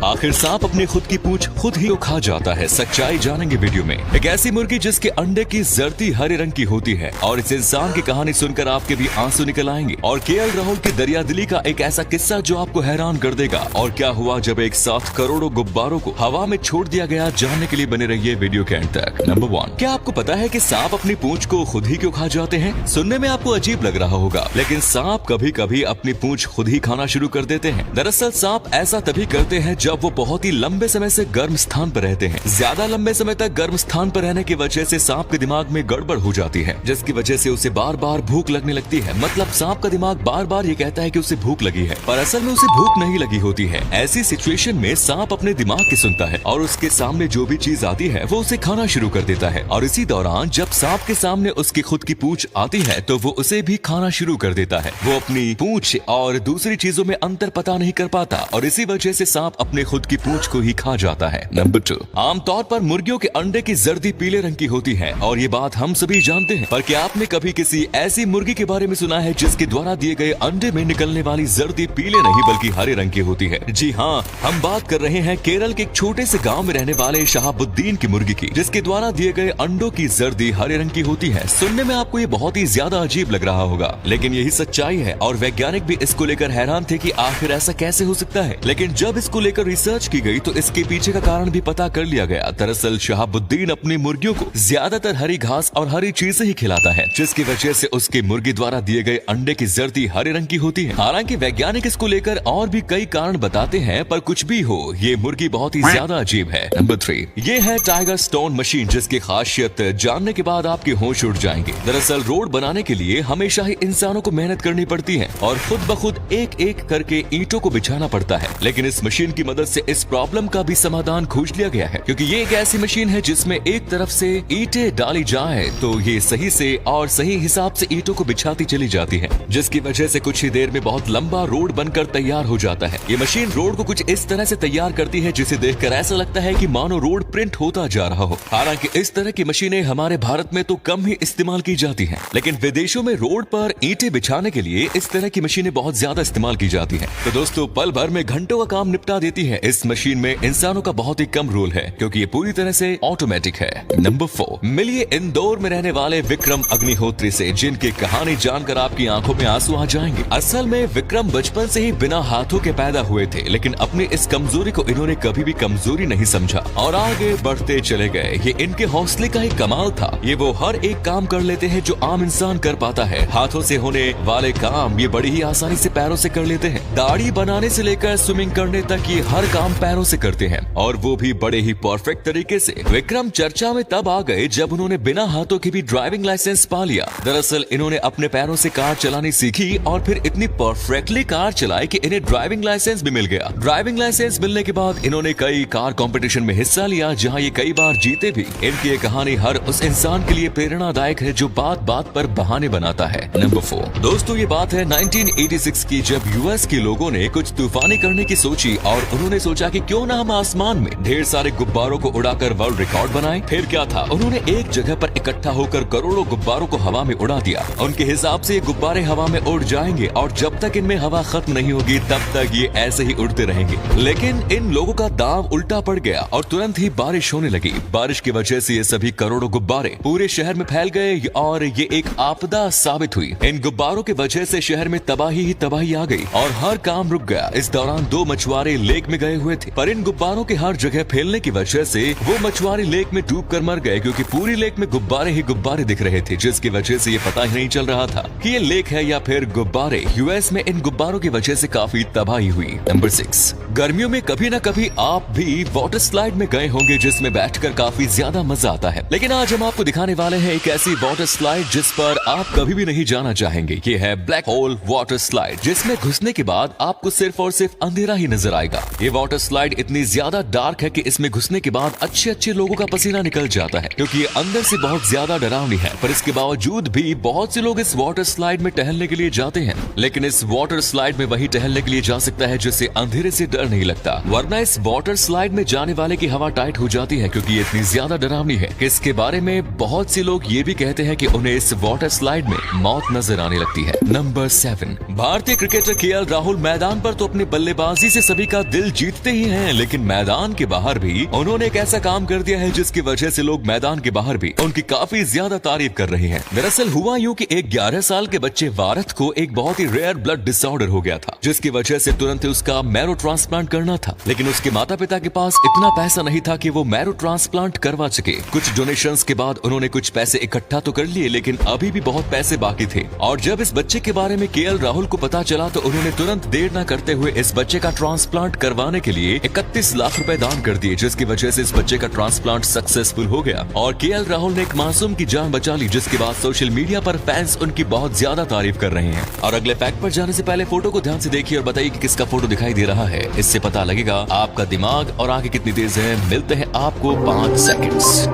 आखिर सांप अपनी खुद की पूंछ खुद ही खा जाता है, सच्चाई जानेंगे वीडियो में। एक ऐसी मुर्गी जिसके अंडे की जर्दी हरे रंग की होती है और इस इंसान की कहानी सुनकर आपके भी आंसू निकल आएंगे। और केएल राहुल की दरियादिली का एक ऐसा किस्सा जो आपको हैरान कर देगा। और क्या हुआ जब एक साथ करोड़ों गुब्बारों को हवा में छोड़ दिया गया, जानने के लिए बने रहिए वीडियो के अंत तक। नंबर 1, क्या आपको पता है कि सांप अपनी पूंछ को खुद ही क्यों खा जाते हैं? सुनने में आपको अजीब लग रहा होगा, लेकिन सांप कभी कभी अपनी पूंछ खुद ही खाना शुरू कर देते हैं। दरअसल सांप ऐसा तभी करते हैं जब वो बहुत ही लंबे समय से गर्म स्थान पर रहते हैं। ज्यादा लंबे समय तक गर्म स्थान पर रहने की वजह से सांप के दिमाग में गड़बड़ हो जाती है, जिसकी वजह से उसे बार बार भूख लगने लगती है। मतलब सांप का दिमाग बार बार ये कहता है कि उसे भूख लगी है, पर असल में उसे भूख नहीं लगी होती है। ऐसी सिचुएशन में सांप अपने दिमाग की सुनता है और उसके सामने जो भी चीज आती है वो उसे खाना शुरू कर देता है। और इसी दौरान जब सांप के सामने उसकी खुद की पूंछ आती है तो वो उसे भी खाना शुरू कर देता है। वो अपनी पूंछ और दूसरी चीजों में अंतर पता नहीं कर पाता और इसी वजह से सांप अपने खुद की पूंछ को ही खा जाता है। नंबर 2, आमतौर पर मुर्गियों के अंडे की जर्दी पीले रंग की होती है और ये बात हम सभी जानते हैं, पर क्या आपने कभी किसी ऐसी मुर्गी के बारे में सुना है जिसके द्वारा दिए गए अंडे में निकलने वाली जर्दी पीले नहीं बल्कि हरे रंग की होती है? जी हाँ, हम बात कर रहे हैं केरल के एक छोटे से गाँव में रहने वाले शहाबुद्दीन की मुर्गी की, जिसके द्वारा दिए गए अंडों की जर्दी हरे रंग की होती है। सुनने में आपको ये बहुत ही ज्यादा अजीब लग रहा होगा, लेकिन यही सच्चाई है और वैज्ञानिक भी इसको लेकर हैरान थे कि आखिर ऐसा कैसे हो सकता है। लेकिन जब इसको लेकर रिसर्च की गई तो इसके पीछे का कारण भी पता कर लिया गया। दरअसल शहाबुद्दीन अपनी मुर्गियों को ज्यादातर हरी घास और हरी चीजें ही खिलाता है, जिसकी वजह से उसकी मुर्गी द्वारा दिए गए अंडे की जर्दी हरे रंग की होती है। हालांकि वैज्ञानिक इसको लेकर और भी कई कारण बताते हैं, पर कुछ भी हो ये मुर्गी बहुत ही ज्यादा अजीब है। नंबर 3, ये है टाइगर स्टोन मशीन, जिसकी खासियत जानने के बाद आपके होश उड़ जाएंगे। दरअसल रोड बनाने के लिए हमेशा ही इंसानों को मेहनत करनी पड़ती है और खुद ब खुद एक एक करके ईंटों को बिछाना पड़ता है, लेकिन इस मशीन की मदद से इस प्रॉब्लम का भी समाधान खोज लिया गया है, क्योंकि ये एक ऐसी मशीन है जिसमें एक तरफ से ईंटें डाली जाए तो ये सही से और सही हिसाब से ईंटों को बिछाती चली जाती है, जिसकी वजह से कुछ ही देर में बहुत लंबा रोड बनकर तैयार हो जाता है। ये मशीन रोड को कुछ इस तरह से तैयार करती है जिसे देखकर ऐसा लगता है कि मानो रोड प्रिंट होता जा रहा हो। हालांकि इस तरह की मशीनें हमारे भारत में तो कम ही इस्तेमाल की जाती हैं, लेकिन विदेशों में रोड पर ईंटें बिछाने के लिए इस तरह की मशीनें बहुत ज्यादा इस्तेमाल की जाती हैं। तो दोस्तों, पल भर में घंटों का काम निपटा देती है। इस मशीन में इंसानों का बहुत ही कम रोल है, क्योंकि ये पूरी तरह से ऑटोमेटिक है। नंबर 4, मिलिए इंदौर में रहने वाले विक्रम अग्निहोत्री से, जिनकी कहानी जानकर आपकी आंखों में आंसू आ जाएंगे। असल में विक्रम बचपन से ही बिना हाथों के पैदा हुए थे, लेकिन अपनी इस कमजोरी को इन्होंने कभी भी कमजोरी नहीं समझा और आगे बढ़ते चले गए। ये इनके हौसले का ही कमाल था। ये वो हर एक काम कर लेते हैं जो आम इंसान कर पाता है। हाथों से होने वाले काम ये बड़ी ही आसानी से पैरों से कर लेते हैं। दाढ़ी बनाने से लेकर स्विमिंग करने तक ये हर काम पैरों से करते हैं, और वो भी बड़े ही परफेक्ट तरीके से। विक्रम चर्चा में तब आ गए जब उन्होंने बिना हाथों के भी ड्राइविंग लाइसेंस पा लिया। दरअसल इन्होंने अपने पैरों से कार चलानी सीखी और फिर इतनी परफेक्टली कार चलाई कि इन्हें ड्राइविंग लाइसेंस भी मिल गया। ड्राइविंग लाइसेंस मिलने के बाद इन्होंने कई कार कंपटीशन में हिस्सा लिया, जहां ये कई बार जीते भी। इनकी ये कहानी हर उस इंसान के लिए प्रेरणादायक है जो बात बात पर बहाने बनाता है। नंबर 4, दोस्तों ये बात है 1986 की, जब यूएस के लोगों ने कुछ तूफानी करने की सोची और उन्होंने सोचा कि क्यों ना हम आसमान में ढेर सारे गुब्बारों को उड़ाकर वर्ल्ड रिकॉर्ड बनाएं। फिर क्या था, उन्होंने एक जगह पर इकट्ठा होकर करोड़ों गुब्बारों को हवा में उड़ा दिया। उनके हिसाब से ये गुब्बारे हवा में उड़ जाएंगे और जब तक इनमें हवा खत्म नहीं होगी तब तक ये ऐसे ही उड़ते रहेंगे। लेकिन इन लोगों का दांव उल्टा पड़ गया और तुरंत ही बारिश होने लगी। बारिश की वजह से ये सभी करोड़ों गुब्बारे पूरे शहर में फैल गए और ये एक आपदा साबित हुई। इन गुब्बारों की वजह से शहर में तबाही ही तबाही आ गई और हर काम रुक गया। इस दौरान 2 मछुआरे लेक में गए हुए थे, पर इन गुब्बारों के हर जगह फैलने की वजह से वो मछुआरे लेक में डूब कर मर गए, क्योंकि पूरी लेक में गुब्बारे ही गुब्बारे दिख रहे थे, जिसकी वजह से ये पता ही नहीं चल रहा था कि ये लेक है या फिर गुब्बारे। यूएस में इन गुब्बारों की वजह से काफी तबाही हुई। नंबर 6, गर्मियों में कभी न कभी आप भी वाटर स्लाइड में गए होंगे, जिसमें बैठकर काफी ज्यादा मजा आता है। लेकिन आज हम आपको दिखाने वाले हैं एक ऐसी वाटर स्लाइड जिस पर आप कभी भी नहीं जाना चाहेंगे। ये है ब्लैक होल वाटर स्लाइड, जिसमें घुसने के बाद आपको सिर्फ और सिर्फ अंधेरा ही नजर आएगा। ये वाटर स्लाइड इतनी ज्यादा डार्क है कि इसमें घुसने के बाद अच्छे अच्छे लोगों का पसीना निकल जाता है, क्योंकि ये अंदर से बहुत ज्यादा डरावनी है। पर इसके बावजूद भी बहुत से लोग इस वाटर स्लाइड में टहलने के लिए जाते हैं। लेकिन इस वाटर स्लाइड में वही टहलने के लिए जा सकता है जिसे अंधेरे से डर नहीं लगता, वरना इस वाटर स्लाइड में जाने वाले की हवा टाइट हो जाती है, क्योंकि ये इतनी ज्यादा डरावनी है कि इसके बारे में बहुत से लोग ये भी कहते हैं कि उन्हें इस वाटर स्लाइड में मौत नजर आने लगती है। नंबर 7, भारतीय क्रिकेटर केएल राहुल मैदान पर तो अपनी बल्लेबाजी से सभी का दिल जीतते ही हैं, लेकिन मैदान के बाहर भी उन्होंने एक ऐसा काम कर दिया है जिसकी वजह से लोग मैदान के बाहर भी उनकी काफी ज्यादा तारीफ कर रहे हैं। दरअसल हुआ यूं कि एक 11 साल के बच्चे वारथ को एक बहुत ही रेयर ब्लड डिसऑर्डर हो गया था, जिसकी वजह से तुरंत उसका मैरो ट्रांसप्लांट करना था, लेकिन उसके माता पिता के पास इतना पैसा नहीं था कि वो मैरो ट्रांसप्लांट करवा सके। कुछ डोनेशंस के बाद उन्होंने कुछ पैसे इकट्ठा तो कर लिए, लेकिन अभी भी बहुत पैसे बाकी थे। और जब इस बच्चे के बारे में केएल राहुल को पता चला तो उन्होंने तुरंत देर न करते हुए इस बच्चे का ट्रांसप्लांट करवाने के लिए 31 लाख रुपए दान कर दिए, जिसकी वजह से इस बच्चे का ट्रांसप्लांट सक्सेसफुल हो गया और केएल राहुल ने एक मासूम की जान बचा ली, जिसके बाद सोशल मीडिया पर फैंस उनकी बहुत ज्यादा तारीफ कर रहे हैं। और अगले फैक्ट पर जाने से पहले फोटो को ध्यान से देखिए और बताइए कि किसका फोटो दिखाई दे रहा है। इससे पता लगेगा आपका दिमाग और आंखें कितनी तेज है। मिलते हैं आपको 5 सेकंड्स।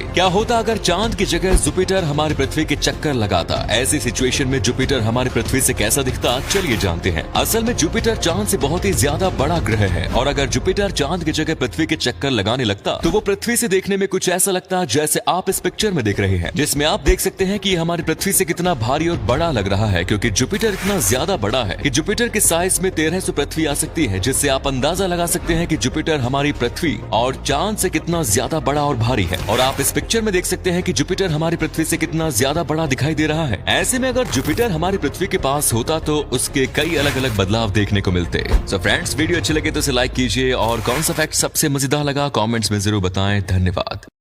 क्या होता अगर चांद की जगह जुपिटर हमारी पृथ्वी के चक्कर लगाता? ऐसी सिचुएशन में जुपिटर हमारी पृथ्वी से कैसा दिखता, चलिए जानते हैं। असल में जुपिटर चांद से बहुत ही ज्यादा बड़ा ग्रह है और अगर जुपिटर चांद की जगह पृथ्वी के चक्कर लगाने लगता तो वो पृथ्वी से देखने में कुछ ऐसा लगता जैसे आप इस पिक्चर में देख रहे हैं, जिसमें आप देख सकते हैं कि हमारी पृथ्वी से कितना भारी और बड़ा लग रहा है, क्योंकि जुपिटर इतना ज्यादा बड़ा है कि जुपिटर के साइज में 1300 पृथ्वी आ सकती है, जिससे आप अंदाजा लगा सकते हैं कि जुपिटर हमारी पृथ्वी और चांद से कितना ज्यादा बड़ा और भारी है। और आप इस पिक्चर में देख सकते हैं कि जुपिटर हमारी पृथ्वी से कितना ज्यादा बड़ा दिखाई दे रहा है। ऐसे में अगर जुपिटर हमारी पृथ्वी के पास होता तो उसके कई अलग अलग बदलाव देखने को मिलते। सो फ्रेंड्स, वीडियो अच्छी लगे तो इसे लाइक कीजिए और कौन सा फैक्ट सबसे मजेदार लगा कमेंट्स में जरूर बताएं। धन्यवाद।